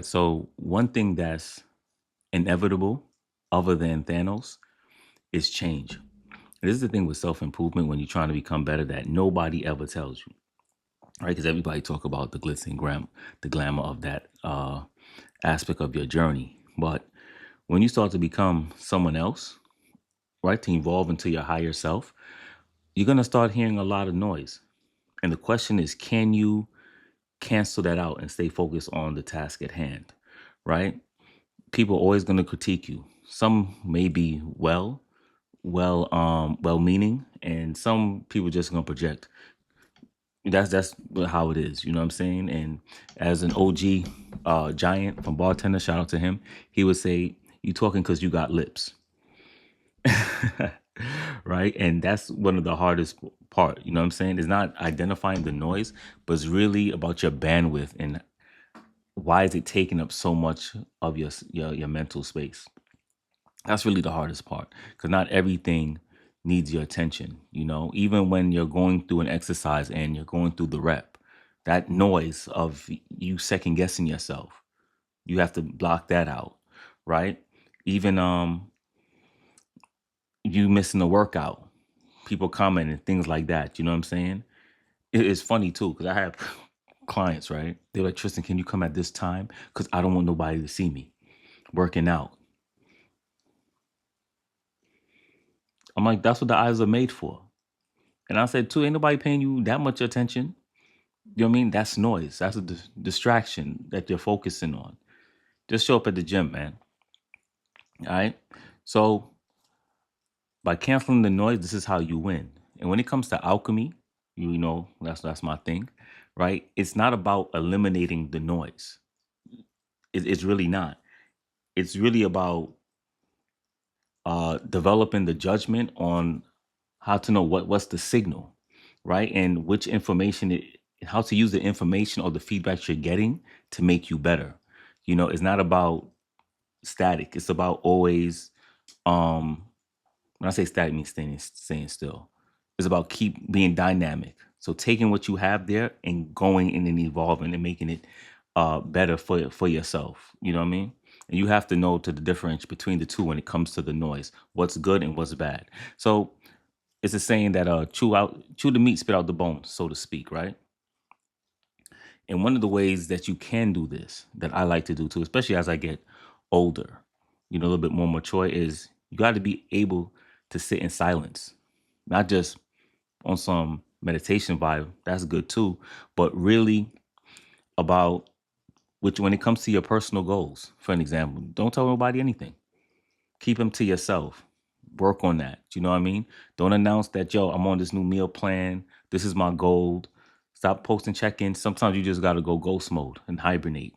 So one thing that's inevitable, other than Thanos, is change. This is the thing with self improvement when you're trying to become better that nobody ever tells you, right? Because everybody talk about the glitz and the glamour of that aspect of your journey. But when you start to become someone else, right, to evolve into your higher self, you're gonna start hearing a lot of noise. And the question is, can you cancel that out and stay focused on the task at hand, right? People are always gonna critique you. Some may be well meaning, and some people just gonna project. That's how it is, you know what I'm saying? And as an OG giant from bartender, shout out to him, he would say, "You talking because you got lips." Right? And that's one of the hardest part, you know what I'm saying? It's not identifying the noise, but it's really about your bandwidth and why is it taking up so much of your mental space. That's really the hardest part, because not everything needs your attention. Even when you're going through an exercise and you're going through the rep, that noise of you second guessing yourself, you have to block that out, right? Even you missing a workout, people comment and things like that. You know what I'm saying? It's funny too, because I have clients, right? They're like, Tristan, can you come at this time? Because I don't want nobody to see me working out. I'm like, that's what the eyes are made for. And I said, too, ain't nobody paying you that much attention. You know what I mean? That's noise. That's a distraction that you're focusing on. Just show up at the gym, man. All right. So by canceling the noise, this is how you win. And when it comes to alchemy, that's my thing, right? It's not about eliminating the noise. It's really not. It's really about developing the judgment on how to know what's the signal, right? And which information how to use the information or the feedback you're getting to make you better. It's not about static. It's about always um when I say static, it means staying still. It's about keep being dynamic. So taking what you have there and going in and evolving and making it better for yourself. You know what I mean? And you have to know to the difference between the two when it comes to the noise, what's good and what's bad. So it's a saying that chew the meat, spit out the bones, so to speak, right? And one of the ways that you can do this, that I like to do too, especially as I get older, a little bit more mature, is you got to be able to sit in silence, not just on some meditation vibe. That's good too, but really about which when it comes to your personal goals. For an example, don't tell nobody anything. Keep them to yourself. Work on that. You know what I mean? Don't announce that, yo, I'm on this new meal plan. This is my goal. Stop posting check-ins. Sometimes you just got to go ghost mode and hibernate.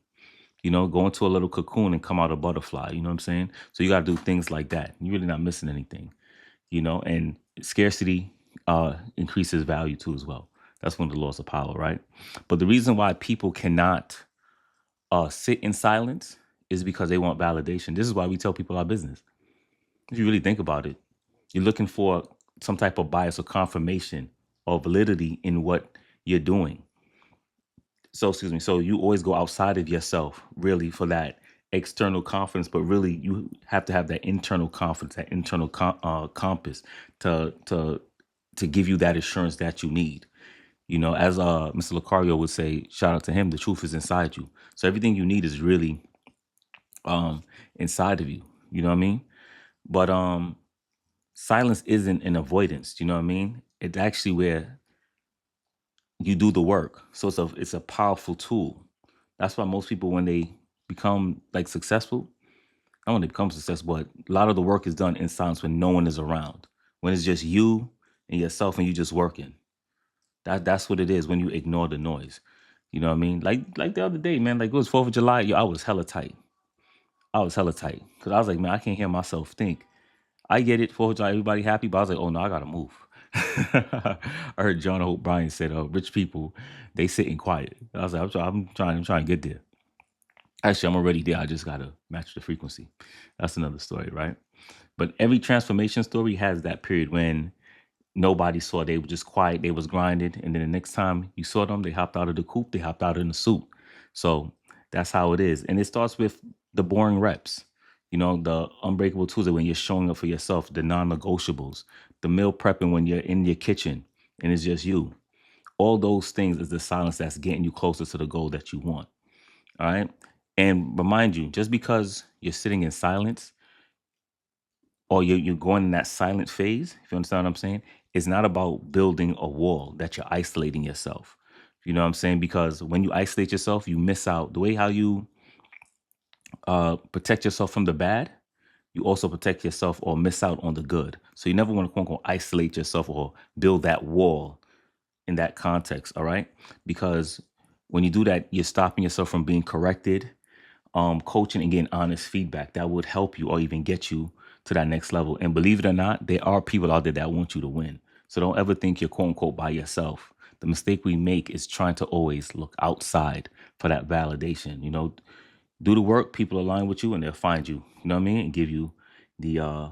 Go into a little cocoon and come out a butterfly. You know what I'm saying? So you got to do things like that. You're really not missing anything. And scarcity increases value too as well. That's one of the laws of power, right? But the reason why people cannot sit in silence is because they want validation. This is why we tell people our business. If you really think about it, you're looking for some type of bias or confirmation or validity in what you're doing. So, excuse me. So you always go outside of yourself, really, for that external confidence, but really you have to have that internal confidence, that internal compass to give you that assurance that you need. As Mr. Lucario would say, shout out to him, the truth is inside you. So everything you need is really inside of you. You know what I mean? But silence isn't an avoidance. You know what I mean? It's actually where you do the work. So it's a powerful tool. That's why most people, when they become like successful, not when they become successful, but a lot of the work is done in silence when no one is around. When it's just you and yourself and you just working. That's what it is when you ignore the noise. You know what I mean? Like the other day, man. Like it was 4th of July. Yo, I was hella tight. I was hella tight because I was like, man, I can't hear myself think. I get it, 4th of July, everybody happy, but I was like, oh no, I gotta move. I heard John Hope Bryan said, rich people, they sit in quiet. I was like, I'm trying to get there. Actually, I'm already there. I just gotta match the frequency. That's another story, right? But every transformation story has that period when nobody saw. They were just quiet. They was grinding, and then the next time you saw them, they hopped out of the coupe. They hopped out in the suit. So That's how it is. And it starts with the boring reps, the unbreakable tools that when you're showing up for yourself, the non negotiables, the meal prepping when you're in your kitchen and it's just you. All those things is the silence that's getting you closer to the goal that you want. All right. And remind you, just because you're sitting in silence or you're going in that silent phase, if you understand what I'm saying, it's not about building a wall that you're isolating yourself. You know what I'm saying? Because when you isolate yourself, you miss out. The way how you protect yourself from the bad, you also protect yourself or miss out on the good. So you never want to quote unquote isolate yourself or build that wall in that context. All right. Because when you do that, you're stopping yourself from being corrected, coaching and getting honest feedback that would help you or even get you to that next level. And believe it or not, there are people out there that want you to win. So don't ever think you're quote unquote by yourself. The mistake we make is trying to always look outside for that validation. Do the work, people align with you and they'll find you, you know what I mean? And give you the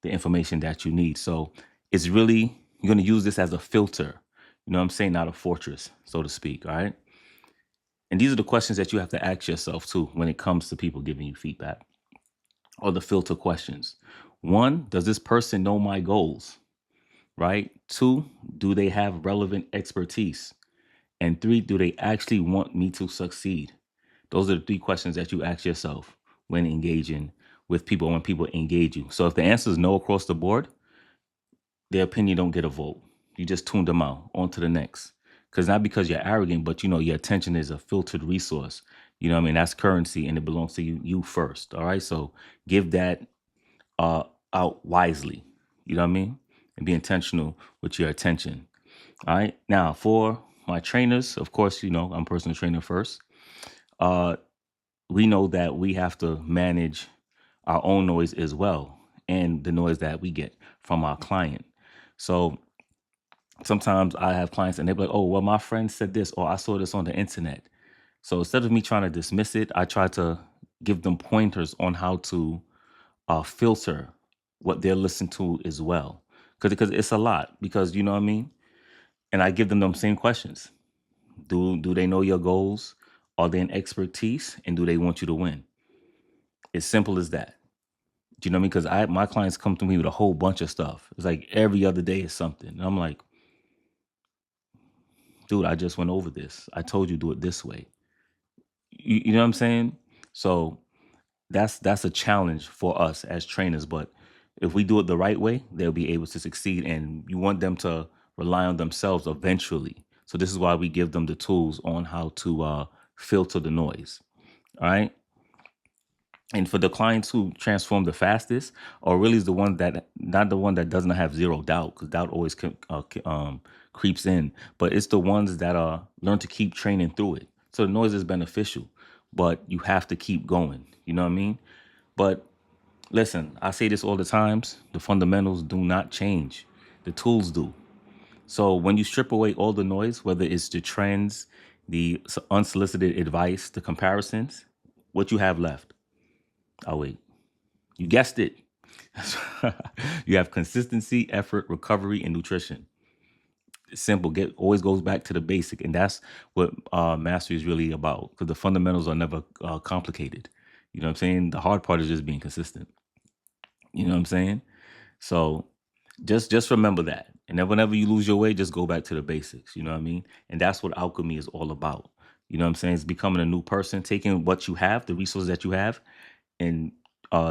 information that you need. So it's really, you're going to use this as a filter, you know what I'm saying? Not a fortress, so to speak. All right. And these are the questions that you have to ask yourself too when it comes to people giving you feedback, or the filter questions. One, does this person know my goals? Right? Two, do they have relevant expertise? And three, do they actually want me to succeed? Those are the three questions that you ask yourself when engaging with people, when people engage you. So if the answer is no across the board, their opinion don't get a vote. You just tune them out. On to the next. Because not because you're arrogant, but your attention is a filtered resource. You know what I mean? That's currency and it belongs to you first. All right. So give that uh out wisely. You know what I mean? And be intentional with your attention. All right. Now for my trainers, of course, I'm a personal trainer first. Uh we know that we have to manage our own noise as well and the noise that we get from our client. So sometimes I have clients and they're like, oh, well, my friend said this, or I saw this on the internet. So instead of me trying to dismiss it, I try to give them pointers on how to filter what they're listening to as well. Because it's a lot, because you know what I mean? And I give them same questions. Do they know your goals? Are they an expertise? And do they want you to win? It's simple as that. Do you know what I mean? Because my clients come to me with a whole bunch of stuff. It's like every other day is something. And I'm like, dude, I just went over this. I told you do it this way. You know what I'm saying? So that's a challenge for us as trainers. But if we do it the right way, they'll be able to succeed. And you want them to rely on themselves eventually. So this is why we give them the tools on how to filter the noise. All right. And for the clients who transform the fastest, or really is the one that not the one that doesn't have zero doubt, because doubt always creeps in. But it's the ones that learn to keep training through it. So the noise is beneficial, but you have to keep going. You know what I mean? But listen, I say this all the times: the fundamentals do not change; the tools do. So when you strip away all the noise, whether it's the trends, the unsolicited advice, the comparisons, what you have left? Oh wait. You guessed it. You have consistency, effort, recovery, and nutrition. It's simple. Get always goes back to the basic, and that's what mastery is really about. Because the fundamentals are never complicated. You know what I'm saying? The hard part is just being consistent. You know what I'm saying? So just remember that. And then whenever you lose your way, just go back to the basics. You know what I mean? And that's what alchemy is all about. You know what I'm saying? It's becoming a new person, taking what you have, the resources that you have, and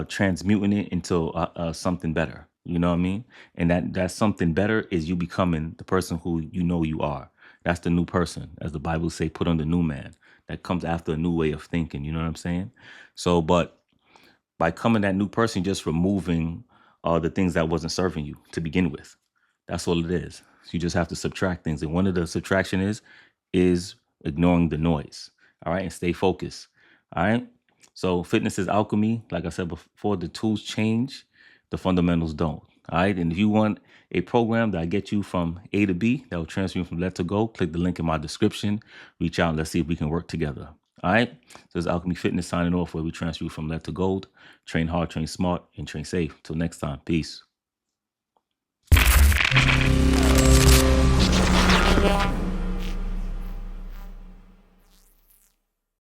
transmuting it into something better. You know what I mean? And that something better is you becoming the person who you know you are. That's the new person, as the Bible say, put on the new man. That comes after a new way of thinking. You know what I'm saying? So, but by coming that new person, just removing the things that wasn't serving you to begin with. That's all it is. So you just have to subtract things, and one of the subtraction is ignoring the noise. All right, and stay focused. All right. So fitness is alchemy. Like I said before, the tools change, the fundamentals don't. All right. And if you want a program that get you from A to B, that will transfer you from let to go, click the link in my description. Reach out and let's see if we can work together. All right. So it's Alchemy Fitness signing off, where we transfer you from let to gold. Train hard, train smart, and train safe. Till next time. Peace.